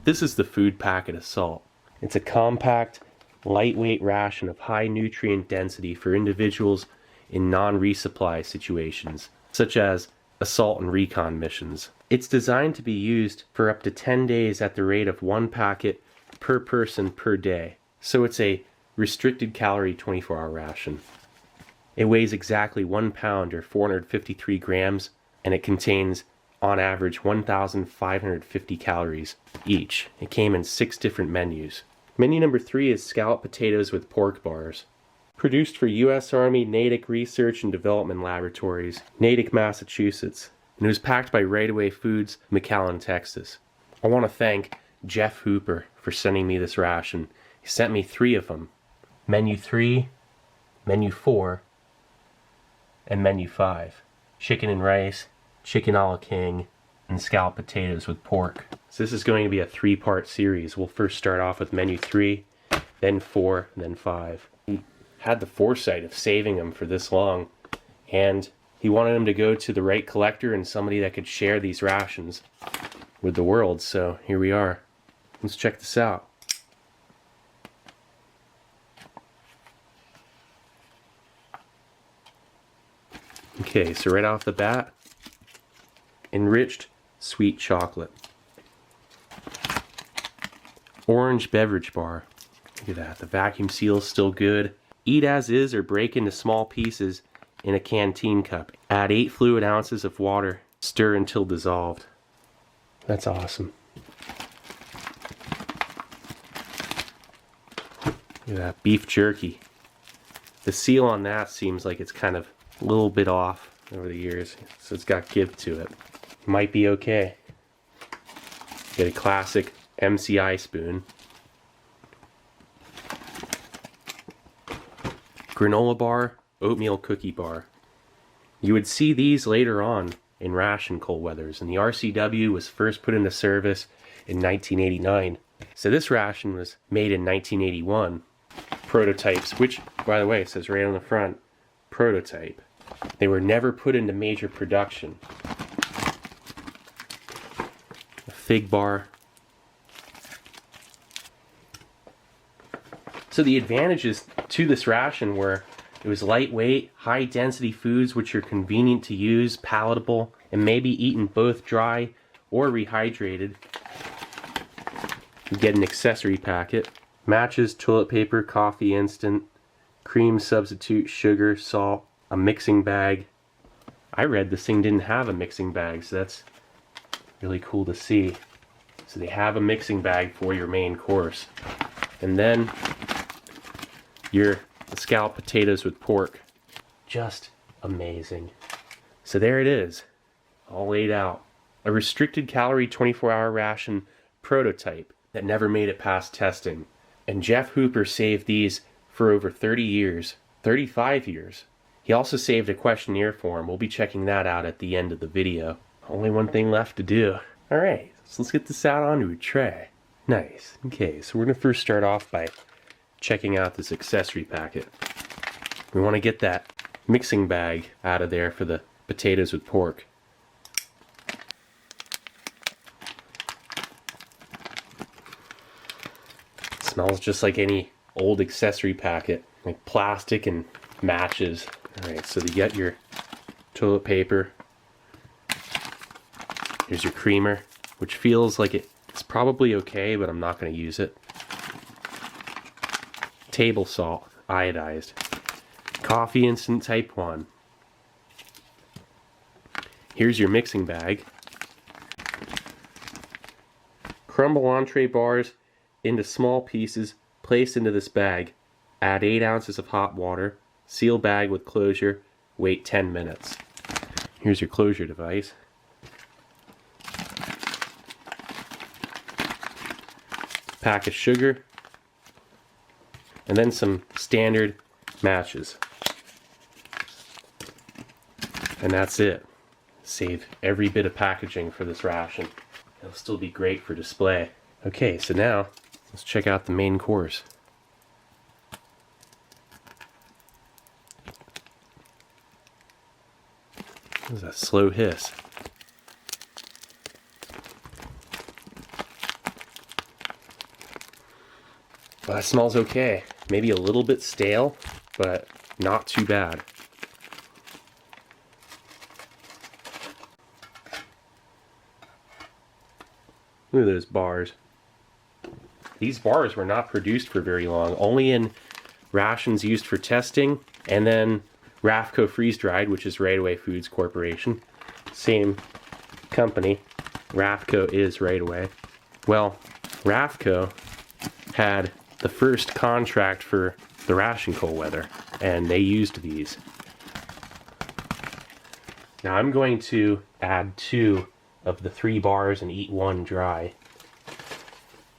This is the food packet of salt. It's a compact, lightweight ration of high nutrient density for individuals in non-resupply situations, such as assault and recon missions. It's designed to be used for up to 10 days at the rate of 1 packet per person per day. So it's a restricted calorie 24-hour ration. It weighs exactly 1 pound or 453 grams, and it contains on average 1,550 calories each. It came in 6 different menus. Menu number 3 is scalloped potatoes with pork bars. Produced for U.S. Army Natick Research and Development Laboratories, Natick, Massachusetts, and it was packed by Right Away Foods, McAllen, Texas. I want to thank Jeff Hooper for sending me this ration. He sent me 3 of them. Menu 3, Menu 4, and Menu 5. Chicken and rice, chicken a la king, and scalloped potatoes with pork. So this is going to be a 3-part series. We'll first start off with Menu 3, then 4, and then 5. He had the foresight of saving them for this long, and he wanted them to go to the right collector and somebody that could share these rations with the world. So here we are. Let's check this out. Okay, so right off the bat, enriched sweet chocolate. Orange Beverage Bar. Look at that, the vacuum seal is still good. Eat as is or break into small pieces in a canteen cup. Add 8 fluid ounces of water. Stir until dissolved. That's awesome. Look at that, beef jerky. The seal on that seems like it's kind of a little bit off over the years, so it's got give to it. Might be okay. Get a classic MCI spoon. Granola Bar, Oatmeal Cookie Bar. You would see these later on in ration cold weathers, and the RCW was first put into service in 1989. So this ration was made in 1981. Prototypes, which, by the way, it says right on the front, prototype. They were never put into major production. A fig bar. So the advantages to this ration were it was lightweight, high density foods which are convenient to use, palatable, and may be eaten both dry or rehydrated. You get an accessory packet. Matches, toilet paper, coffee instant, cream substitute, sugar, salt, a mixing bag. I read this thing didn't have a mixing bag, so that's really cool to see. So they have a mixing bag for your main course. And then your scalloped potatoes with pork. Just amazing. So there it is, all laid out. A restricted calorie 24-hour ration prototype that never made it past testing. And Jeff Hooper saved these for over 30 years, 35 years. He also saved a questionnaire form. We'll be checking that out at the end of the video. Only one thing left to do. Alright, so let's get this out onto a tray. Nice. Okay, so we're going to first start off by checking out this accessory packet. We want to get that mixing bag out of there for the potatoes with pork. It smells just like any old accessory packet, like plastic and matches. Alright, so you get your toilet paper. Here's your creamer, which feels like it's probably okay, but I'm not going to use it. Table salt, iodized. Coffee instant type 1. Here's your mixing bag. Crumble entree bars into small pieces, place into this bag. Add 8 ounces of hot water. Seal bag with closure. Wait 10 minutes. Here's your closure device. Pack of sugar. And then some standard matches. And that's it. Save every bit of packaging for this ration. It'll still be great for display. Okay, so now let's check out the main course. This is a slow hiss. Well, that smells okay. Maybe a little bit stale, but not too bad. Look at those bars. These bars were not produced for very long, only in rations used for testing, and then Rafco freeze-dried, which is Right Away Foods Corporation. Same company. Rafco is Right Away. Well, Rafco had the first contract for the ration cold weather, and they used these. Now I'm going to add 2 of the 3 bars and eat 1 dry.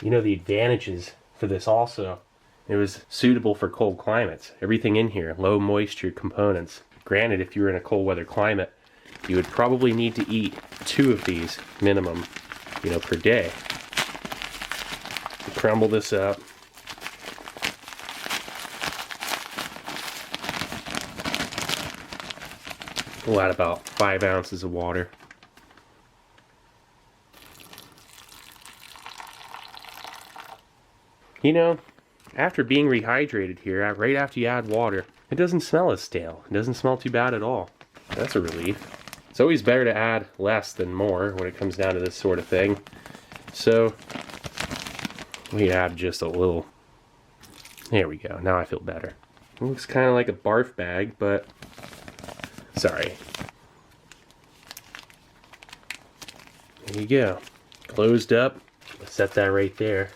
You know the advantages for this also. It was suitable for cold climates. Everything in here, low moisture components. Granted, if you were in a cold weather climate, you would probably need to eat 2 of these minimum, per day. Crumble this up. We'll add about 5 ounces of water. After being rehydrated here, right after you add water, it doesn't smell as stale. It doesn't smell too bad at all. That's a relief. It's always better to add less than more when it comes down to this sort of thing. So we add just a little. There we go. Now I feel better. It looks kind of like a barf bag, but sorry. There you go. Closed up. Let's set that right there.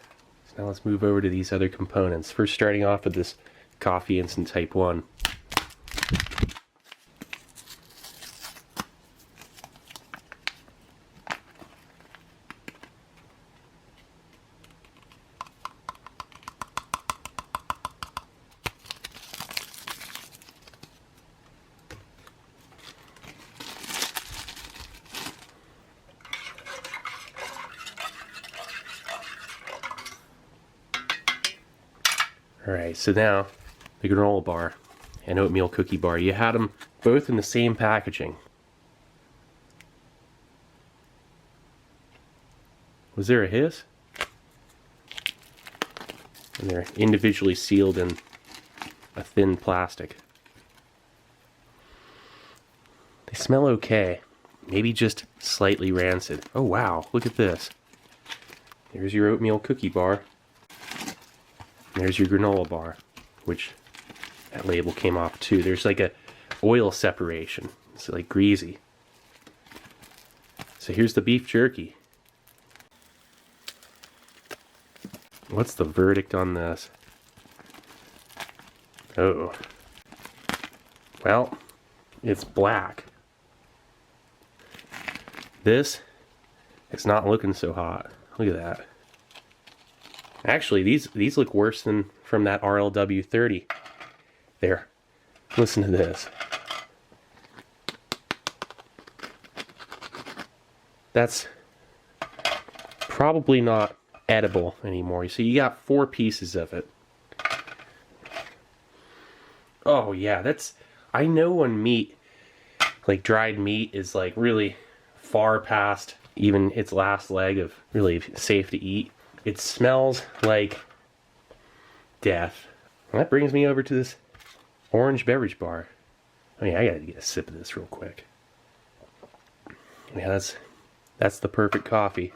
So now let's move over to these other components. First, starting off with this coffee instant type 1. Alright, so now the Granola Bar and Oatmeal Cookie Bar, you had them both in the same packaging. Was there a hiss? And they're individually sealed in a thin plastic. They smell okay, maybe just slightly rancid. Oh wow, look at this. There's your Oatmeal Cookie Bar. There's your Granola Bar, which that label came off too. There's like a oil separation. It's like greasy. So here's the beef jerky. What's the verdict on this? Oh. Well, it's black. This is not looking so hot. Look at that. Actually, these look worse than from that RLW 30. There. Listen to this. That's probably not edible anymore. So you got 4 pieces of it. Oh yeah, that's... I know when meat, like dried meat, is like really far past even its last leg of really safe to eat. It smells like death. And that brings me over to this orange beverage bar. Oh yeah, I gotta get a sip of this real quick. Yeah, that's the perfect coffee.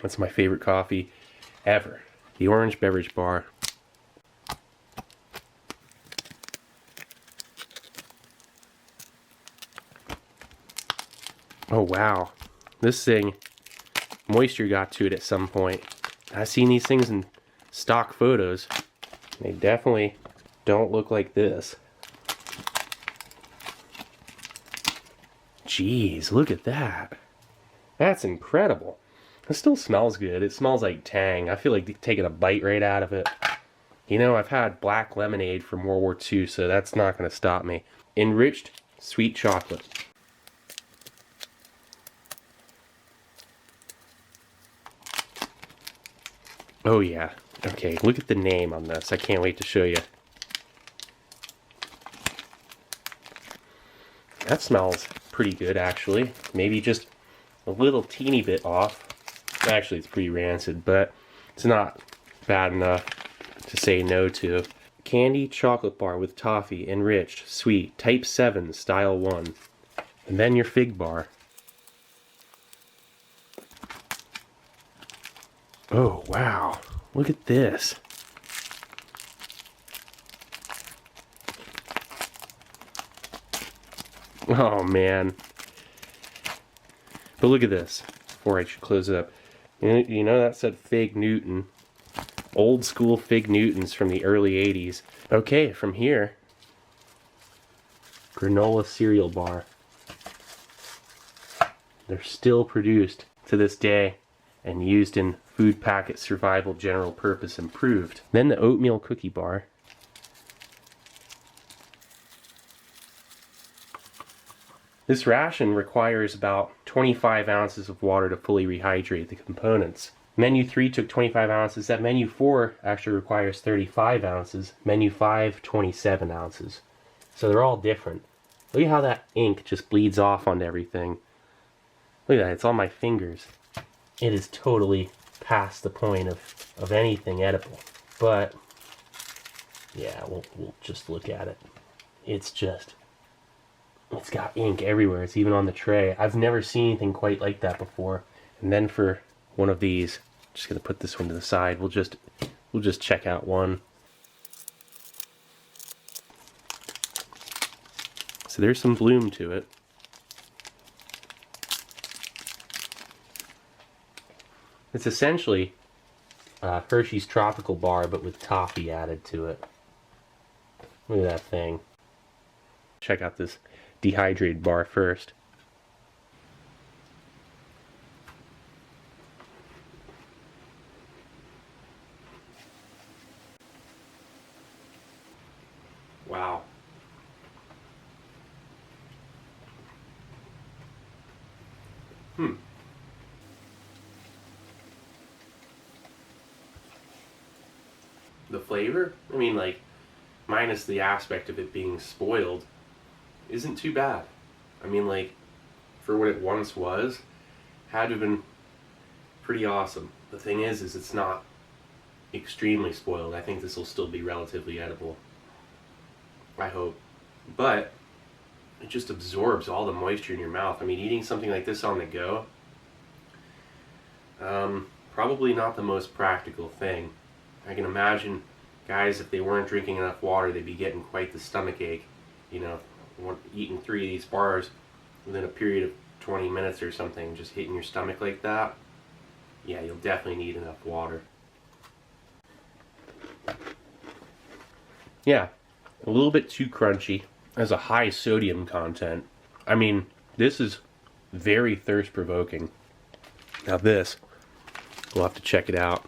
That's my favorite coffee ever. The orange beverage bar. Oh wow. This thing, moisture got to it at some point. I've seen these things in stock photos. They definitely don't look like this. Jeez, look at that. That's incredible. It still smells good. It smells like Tang. I feel like taking a bite right out of it. I've had black lemonade from World War II, so that's not going to stop me. Enriched sweet chocolate. Oh yeah. Okay, look at the name on this. I can't wait to show you. That smells pretty good, actually. Maybe just a little teeny bit off. Actually, it's pretty rancid, but it's not bad enough to say no to. Candy chocolate bar with toffee, enriched, sweet, type 7, style 1. And then your fig bar. Oh, wow. Look at this. Oh, man. But look at this. Before I should close it up. You know that said Fig Newton. Old school Fig Newtons from the early 80s. Okay, from here. Granola Cereal Bar. They're still produced to this day and used in food packet survival general purpose improved. Then the Oatmeal Cookie Bar. This ration requires about 25 ounces of water to fully rehydrate the components. Menu 3 took 25 ounces. That menu 4 actually requires 35 ounces. Menu 5, 27 ounces. So they're all different. Look at how that ink just bleeds off onto everything. Look at that, it's on my fingers. It is totally past the point of anything edible. But, yeah, we'll just look at it. It's got ink everywhere. It's even on the tray. I've never seen anything quite like that before. And then for one of these, just gonna put this one to the side. We'll just check out one. So there's some bloom to it. It's essentially Hershey's Tropical Bar, but with toffee added to it. Look at that thing. Check out this dehydrated bar first. Wow. The flavor, I mean, like, minus the aspect of it being spoiled, isn't too bad. I mean, like, for what it once was, had to have been pretty awesome. The thing is it's not extremely spoiled. I think this will still be relatively edible. I hope. But it just absorbs all the moisture in your mouth. I mean, eating something like this on the go, probably not the most practical thing. I can imagine guys, if they weren't drinking enough water, they'd be getting quite the stomach ache. You know, eating 3 of these bars within a period of 20 minutes or something, just hitting your stomach like that, yeah, you'll definitely need enough water. Yeah, a little bit too crunchy. Has a high sodium content. I mean, this is very thirst provoking. Now this, we'll have to check it out.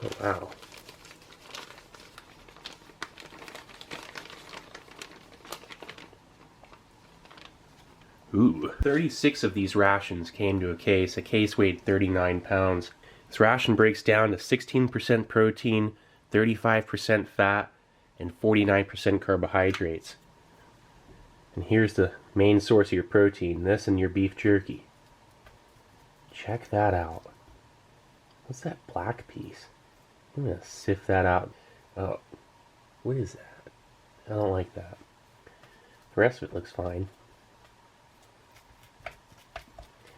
Oh, wow. Ooh. 36 of these rations came to a case. A case weighed 39 pounds. This ration breaks down to 16% protein, 35% fat, and 49% carbohydrates. And here's the main source of your protein, this and your beef jerky. Check that out. What's that black piece? I'm going to sift that out. Oh, what is that? I don't like that. The rest of it looks fine.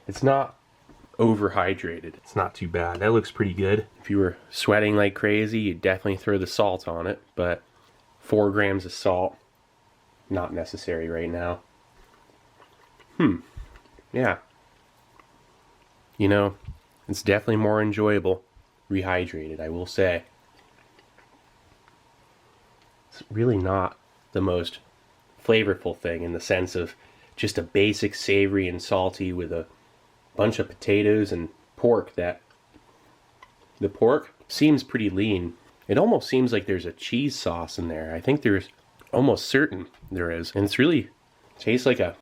It's not overhydrated. It's not too bad. That looks pretty good. If you were sweating like crazy, you'd definitely throw the salt on it, but 4 grams of salt, not necessary right now. Yeah. You know, it's definitely more enjoyable rehydrated, I will say. It's really not the most flavorful thing in the sense of just a basic savory and salty with a bunch of potatoes and pork. That the pork seems pretty lean. It almost seems like there's a cheese sauce in there. I think there's almost certain there is. And it's really tastes like a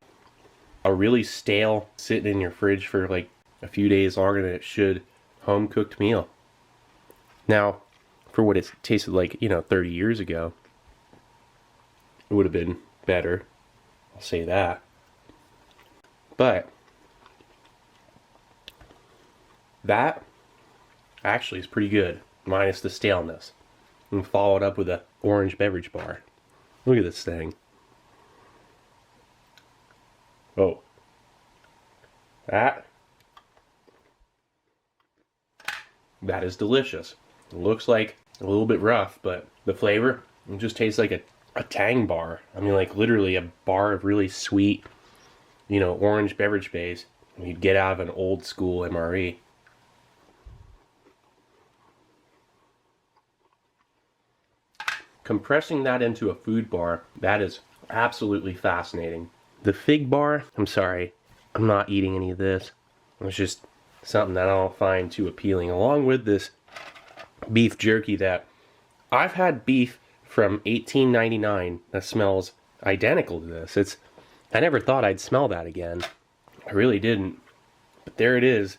really stale, sitting in your fridge for like a few days longer than it should, home cooked meal. Now, for what it tasted like, 30 years ago, it would have been better. I'll say that. But That actually is pretty good, minus the staleness. And follow it up with a orange beverage bar. Look at this thing. Oh. That is delicious. It looks like a little bit rough, but the flavor, it just tastes like a Tang bar. I mean, like literally a bar of really sweet, you know, orange beverage base you'd get out of an old school MRE. Compressing that into a food bar, that is absolutely fascinating. The fig bar, I'm sorry, I'm not eating any of this. It's just something that I don't find too appealing. Along with this beef jerky that I've had beef from $18.99 that smells identical to this. I never thought I'd smell that again. I really didn't. But there it is,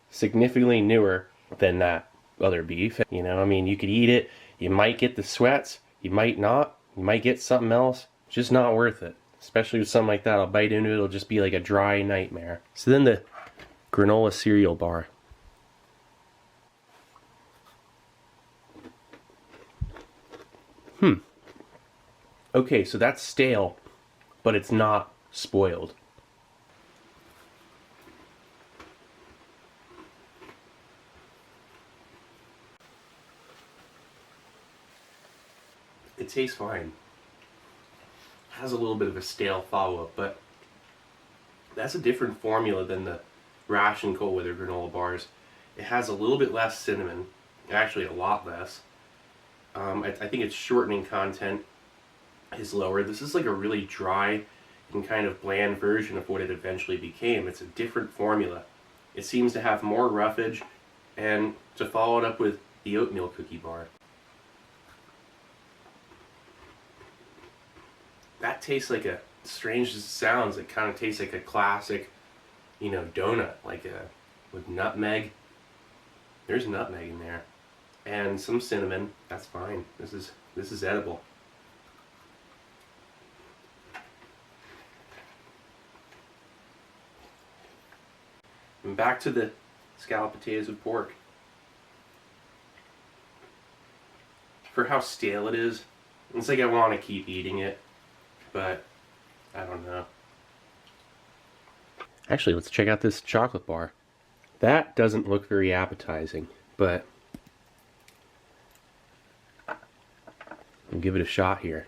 significantly newer than that other beef. You know, I mean, you could eat it, you might get the sweats, you might not, you might get something else. It's just not worth it. Especially with something like that, I'll bite into it, it'll just be like a dry nightmare. So then the Granola Cereal Bar. Okay, so that's stale, but it's not spoiled. It tastes fine. Has a little bit of a stale follow-up, but that's a different formula than the Ration cold weather granola bars. It has a little bit less cinnamon, actually a lot less. I think its shortening content is lower. This is like a really dry and kind of bland version of what it eventually became. It's a different formula. It seems to have more roughage, and to follow it up with the Oatmeal Cookie Bar. That tastes like a, strange as it sounds, it kind of tastes like a classic, you know, donut, like with nutmeg. There's nutmeg in there. And some cinnamon. That's fine. This is edible. And back to the scalloped potatoes with pork. For how stale it is, it's like I want to keep eating it, but I don't know. Actually, let's check out this chocolate bar. That doesn't look very appetizing, but I'll give it a shot here.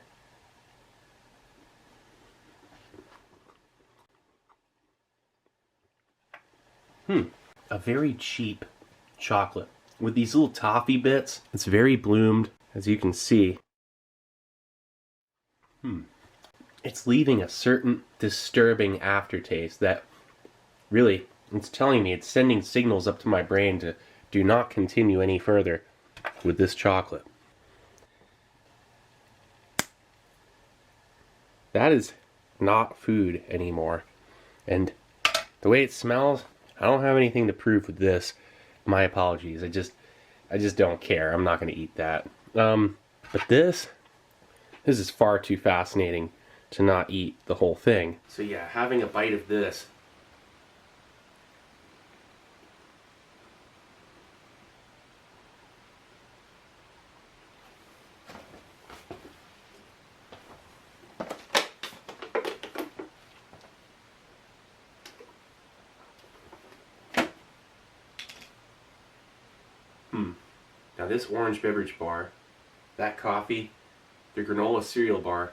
A very cheap chocolate with these little toffee bits. It's very bloomed, as you can see. It's leaving a certain disturbing aftertaste that really, it's telling me, it's sending signals up to my brain to do not continue any further with this chocolate. That is not food anymore. And the way it smells, I don't have anything to prove with this. My apologies. I just don't care. I'm not going to eat that. But this is far too fascinating to not eat the whole thing. So yeah, having a bite of this. Now this orange beverage bar, that coffee, the granola cereal bar,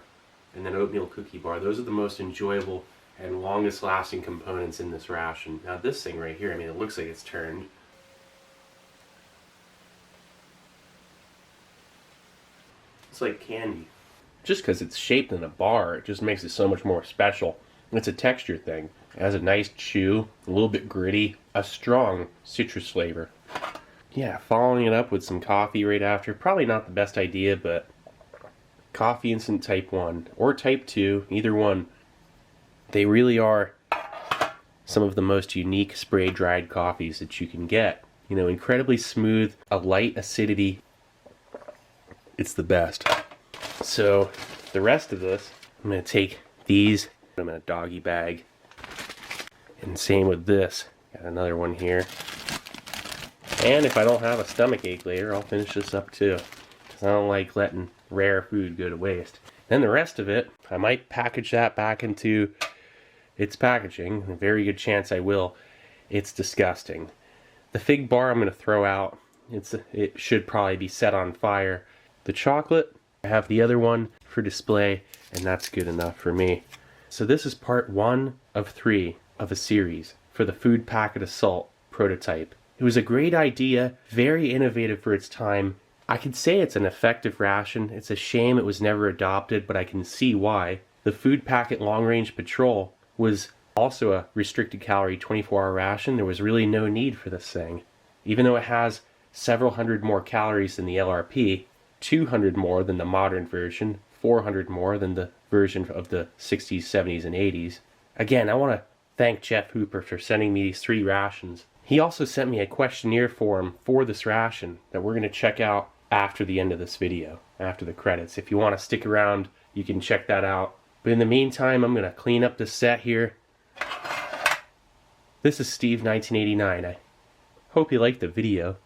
and then oatmeal cookie bar, those are the most enjoyable and longest lasting components in this ration. Now this thing right here, I mean, it looks like it's turned. It's like candy. Just because it's shaped in a bar, it just makes it so much more special. It's a texture thing. It has a nice chew, a little bit gritty, a strong citrus flavor. Yeah, following it up with some coffee right after, probably not the best idea, but Coffee Instant Type 1 or Type 2, either one, they really are some of the most unique spray-dried coffees that you can get. You know, incredibly smooth, a light acidity. It's the best. So, the rest of this, I'm going to take these, put them in a doggy bag. And same with this. Got another one here. And if I don't have a stomach ache later, I'll finish this up too, because I don't like letting rare food go to waste. Then the rest of it, I might package that back into its packaging. A very good chance I will. It's disgusting. The fig bar I'm going to throw out. It should probably be set on fire. The chocolate, I have the other one for display, and that's good enough for me. So this is part 1 of 3 of a series for the food packet assault prototype. It was a great idea, very innovative for its time. I could say it's an effective ration. It's a shame it was never adopted, but I can see why. The food packet long range patrol was also a restricted calorie 24-hour ration. There was really no need for this thing. Even though it has several hundred more calories than the LRP, 200 more than the modern version, 400 more than the version of the 60s, 70s, and 80s. Again, I want to thank Jeff Hooper for sending me these 3 rations. He also sent me a questionnaire form for this ration that we're going to check out after the end of this video, after the credits. If you want to stick around, you can check that out. But in the meantime, I'm going to clean up the set here. This is Steve 1989. I hope you liked the video.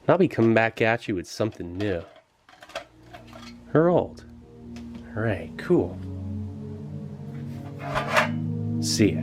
I'll be coming back at you with something new. Or old. Alright, cool. See ya.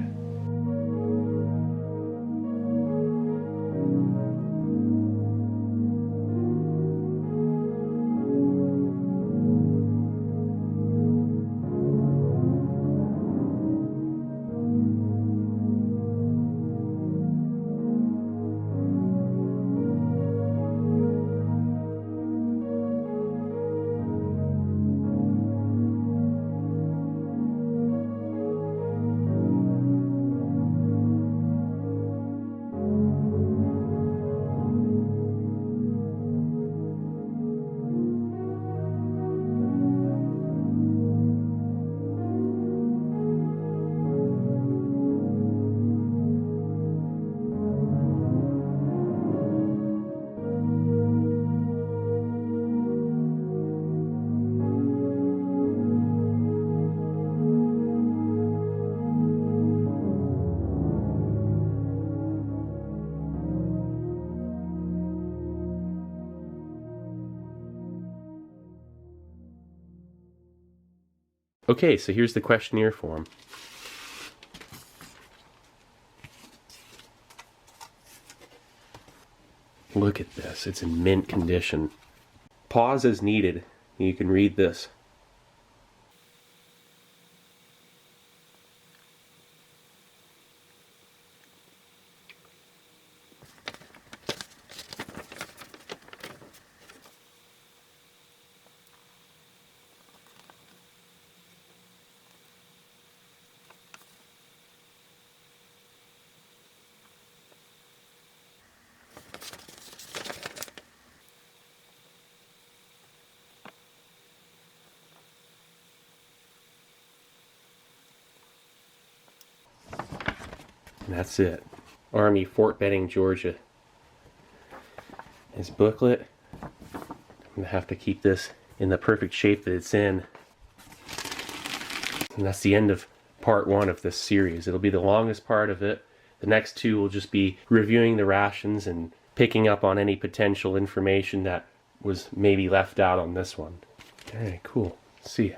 Okay, so here's the questionnaire form. Look at this, it's in mint condition. Pause as needed. You can read this. And that's it. Army, Fort Benning, Georgia. His booklet. I'm going to have to keep this in the perfect shape that it's in. And that's the end of part 1 of this series. It'll be the longest part of it. The next 2 will just be reviewing the rations and picking up on any potential information that was maybe left out on this one. Alright, cool. See ya.